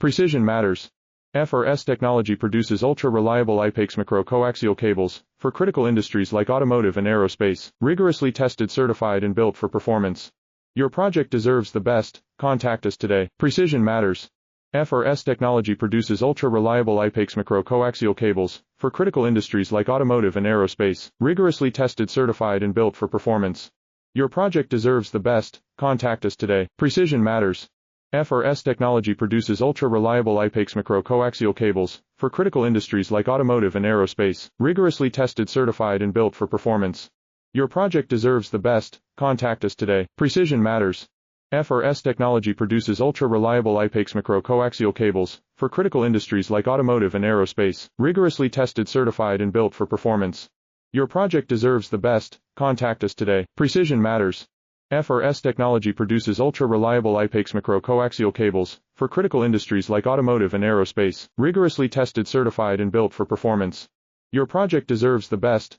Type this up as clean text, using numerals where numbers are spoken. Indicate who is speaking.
Speaker 1: Precision matters. FRS technology produces ultra-reliable IPAX macro-coaxial cables for critical industries like automotive and aerospace, rigorously tested, certified, and built for performance. Your project deserves the best. Contact us today. Precision matters. FRS technology produces ultra-reliable IPAX macro-coaxial cables for critical industries like automotive and aerospace, rigorously tested, certified, and built for performance. Your project deserves the best. Contact us today. Precision matters. FRS technology produces ultra-reliable IPAX macro-coaxial cables for critical industries like automotive and aerospace, rigorously tested, certified, and built for performance. Your project deserves the best. Contact us today. Precision matters. FRS technology produces ultra-reliable IPAX macro-coaxial cables for critical industries like automotive and aerospace, rigorously tested, certified, and built for performance. Your project deserves the best. Contact us today. Precision matters. FRS technology produces ultra-reliable IPAX macro-coaxial cables for critical industries like automotive and aerospace, rigorously tested, certified, and built for performance. Your project deserves the best.